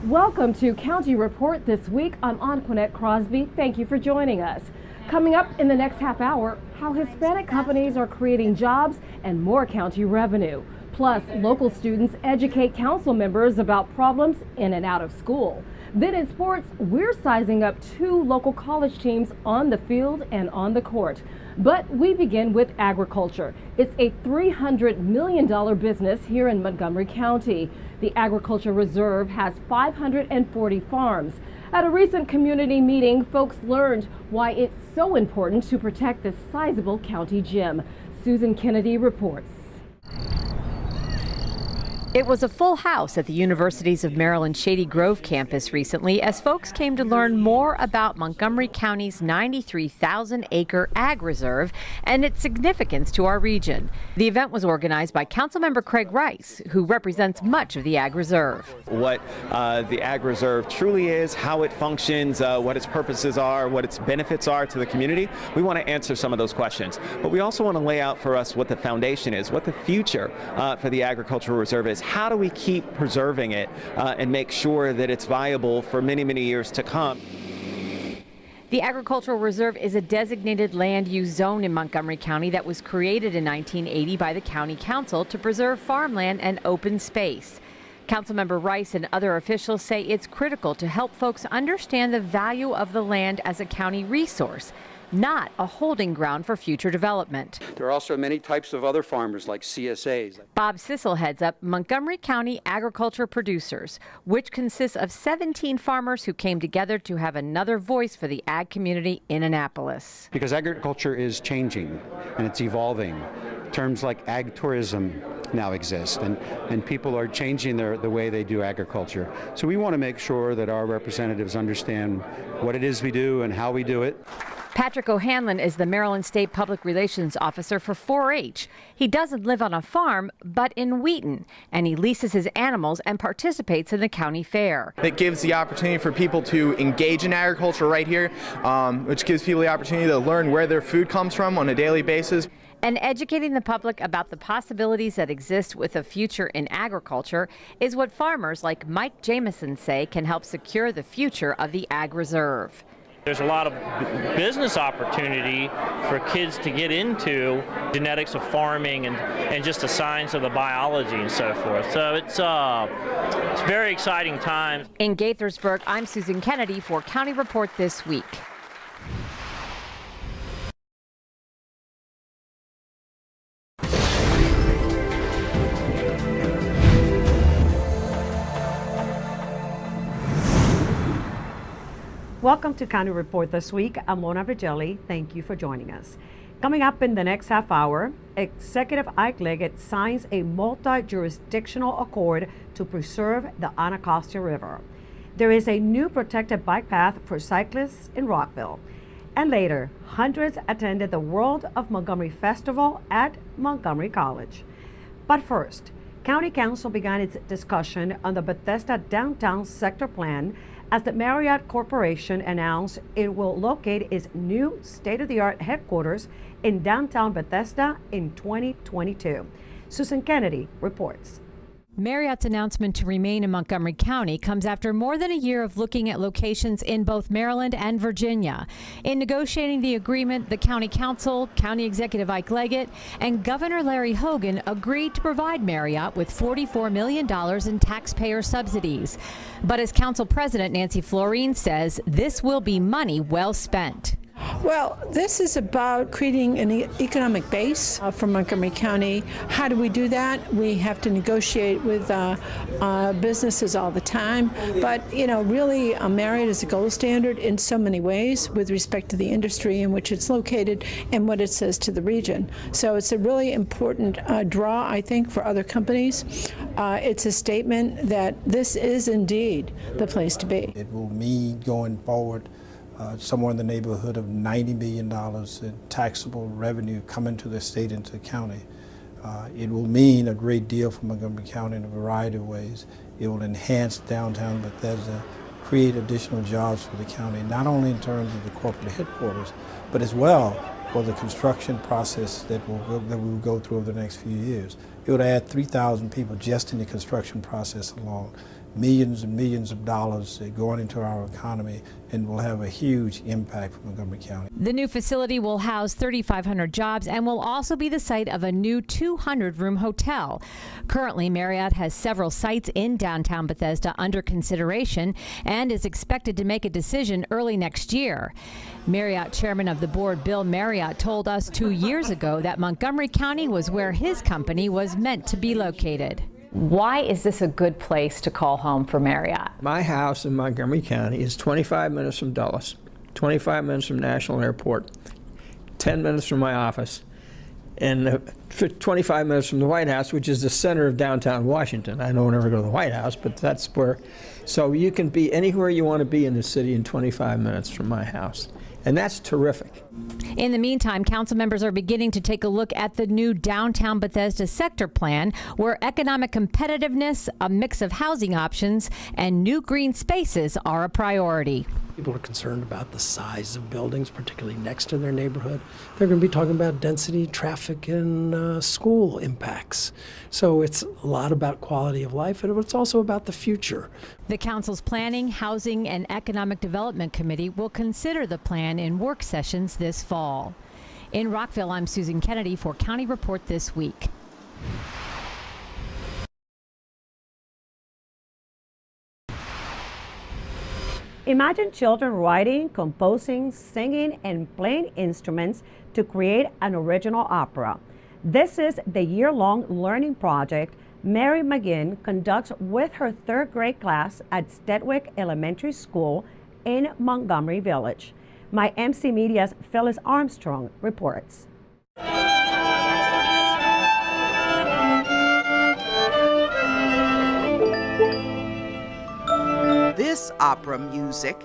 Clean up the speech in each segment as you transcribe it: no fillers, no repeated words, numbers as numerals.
Welcome to County Report this week. I'm Anquinette Crosby. Thank you for joining us. Coming up in the next half hour, how Hispanic companies are creating jobs and more county revenue. Plus, local students educate council members about problems in and out of school. Then in sports, we're sizing up two local college teams on the field and on the court. But we begin with agriculture. It's a $300 million business here in Montgomery County. The Agriculture Reserve has 540 farms. At a recent community meeting, folks learned why it's so important to protect this sizable county gem. Susan Kennedy reports. It was a full house at the Universities of Maryland Shady Grove campus recently as folks came to learn more about Montgomery County's 93,000-acre ag reserve and its significance to our region. The event was organized by Councilmember Craig Rice, who represents much of the ag reserve. What the ag reserve truly is, how it functions, what its purposes are, what its benefits are to the community. We want to answer some of those questions, but we also want to lay out for us what the foundation is, what the future for the agricultural reserve is. How do we keep preserving it and make sure that it's viable for many, many years to come? The Agricultural Reserve is a designated land use zone in Montgomery County that was created in 1980 by the County Council to preserve farmland and open space. Councilmember Rice and other officials say it's critical to help folks understand the value of the land as a county resource, not a holding ground for future development. There are also many types of other farmers like CSAs. Bob Sissel heads up Montgomery County Agriculture Producers, which consists of 17 farmers who came together to have another voice for the ag community in Annapolis. Because agriculture is changing and it's evolving. Terms like ag tourism now exist, and people are changing the way they do agriculture. So we want to make sure that our representatives understand what it is we do and how we do it. Patrick O'Hanlon is the Maryland State Public Relations Officer for 4-H. He doesn't live on a farm, but in Wheaton, and he leases his animals and participates in the county fair. It gives the opportunity for people to engage in agriculture right here, which gives people the opportunity to learn where their food comes from on a daily basis. And educating the public about the possibilities that exist with a future in agriculture is what farmers like Mike Jameson say can help secure the future of the Ag Reserve. There's a lot of business opportunity for kids to get into genetics of farming and just the science of the biology and so forth. So it's very exciting times. In Gaithersburg, I'm Susan Kennedy for County Report This Week. Welcome to County Report This Week. I'm Lona Virgelli. Thank you for joining us. Coming up in the next half hour, Executive Ike Leggett signs a multi-jurisdictional accord to preserve the Anacostia River. There is a new protected bike path for cyclists in Rockville. And later, hundreds attended the World of Montgomery Festival at Montgomery College. But first, County Council began its discussion on the Bethesda Downtown Sector Plan as the Marriott Corporation announced it will locate its new state-of-the-art headquarters in downtown Bethesda in 2022. Susan Kennedy reports. Marriott's announcement to remain in Montgomery County comes after more than a year of looking at locations in both Maryland and Virginia. In negotiating the agreement, the County Council, County Executive Ike Leggett, and Governor Larry Hogan agreed to provide Marriott with $44 million in taxpayer subsidies. But as Council President Nancy Florine says, this will be money well spent. Well, this is about creating an economic base for Montgomery County. How do we do that? We have to negotiate with businesses all the time. But, really, Marriott is a gold standard in so many ways with respect to the industry in which it's located and what it says to the region. So it's a really important draw, I think, for other companies. It's a statement that this is indeed the place to be. It will mean going forward somewhere in the neighborhood of $90 million in taxable revenue coming to the state and to the county. It will mean a great deal for Montgomery County in a variety of ways. It will enhance downtown Bethesda, create additional jobs for the county, not only in terms of the corporate headquarters, but as well for the construction process that we will go through over the next few years. It would add 3,000 people just in the construction process alone, millions and millions of dollars going into our economy and will have a huge impact for Montgomery County. The new facility will house 3,500 jobs and will also be the site of a new 200-room hotel. Currently, Marriott has several sites in downtown Bethesda under consideration and is expected to make a decision early next year. Marriott Chairman of the Board, Bill Marriott, told us 2 years ago that Montgomery County was where his company was meant to be located. Why is this a good place to call home for Marriott? My house in Montgomery County is 25 minutes from Dulles, 25 minutes from National Airport, 10 minutes from my office, and 25 minutes from the White House, which is the center of downtown Washington. I don't ever go to the White House, but that's where. So you can be anywhere you want to be in the city in 25 minutes from my house. And that's terrific. In the meantime, council members are beginning to take a look at the new downtown Bethesda sector plan, where economic competitiveness, a mix of housing options, and new green spaces are a priority. People are concerned about the size of buildings, particularly next to their neighborhood. They're going to be talking about density, traffic, and school impacts. So it's a lot about quality of life, but it's also about the future. The council's Planning, Housing, and Economic Development Committee will consider the plan in work sessions this fall. In Rockville, I'm Susan Kennedy for County Report This Week. Imagine children writing, composing, singing, and playing instruments to create an original opera. This is the year-long learning project Mary McGinn conducts with her third grade class at Stedwick Elementary School in Montgomery Village. My MC Media's Phyllis Armstrong reports. This opera music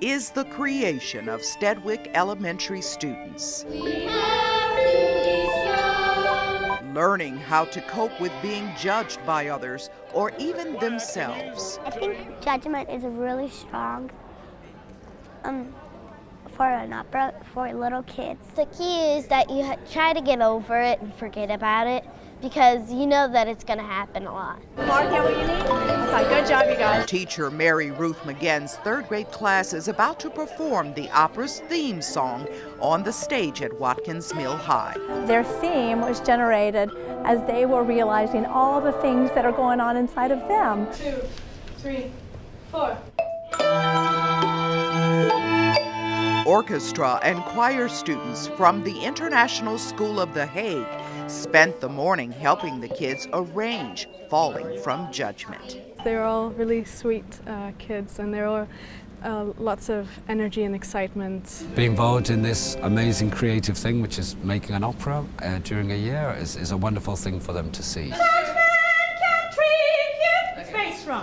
is the creation of Stedwick Elementary students, learning how to cope with being judged by others or even themselves. I think judgment is really strong for an opera for little kids. The key is that you try to get over it and forget about it, because you know that it's going to happen a lot. Mark, get what you need? Okay, good job, you guys. Teacher Mary Ruth McGinn's third grade class is about to perform the opera's theme song on the stage at Watkins Mill High. Their theme was generated as they were realizing all the things that are going on inside of them. 2, 3, 4. Orchestra and choir students from the International School of The Hague spent the morning helping the kids arrange Falling from Judgment. They're all really sweet kids, and they're all lots of energy and excitement. Being involved in this amazing creative thing, which is making an opera during a year, is a wonderful thing for them to see.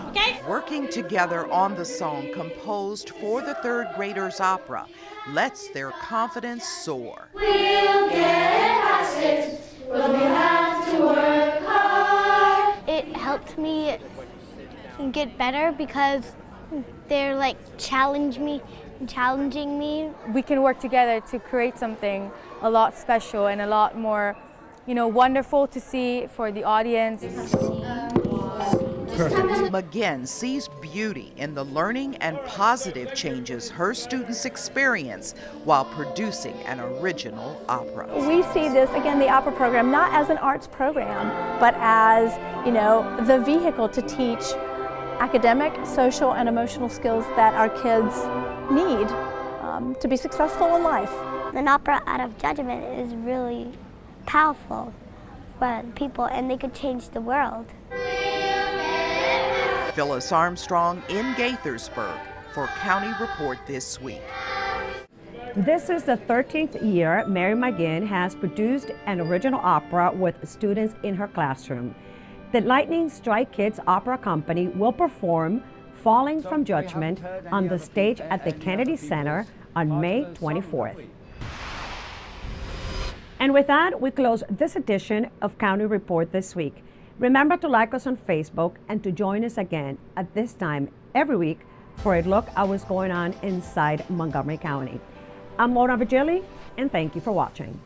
Okay. Working together on the song composed for the third graders' opera lets their confidence soar. We'll get past it, but we have to work hard. It helped me get better because they're like challenging me. We can work together to create something a lot special and a lot more, wonderful to see for the audience. McGinn sees beauty in the learning and positive changes her students experience while producing an original opera. We see this, again, the opera program, not as an arts program, but as, the vehicle to teach academic, social, and emotional skills that our kids need to be successful in life. An opera out of judgment is really powerful for people, and they could change the world. Phyllis Armstrong in Gaithersburg for County Report This Week. This is the 13th year Mary McGinn has produced an original opera with students in her classroom. The Lightning Strike Kids Opera Company will perform Falling from Judgment on the stage at the Kennedy Center on May 24th. And with that, we close this edition of County Report This Week. Remember to like us on Facebook and to join us again at this time every week for a look at what's going on inside Montgomery County. I'm Mona Virgili, and thank you for watching.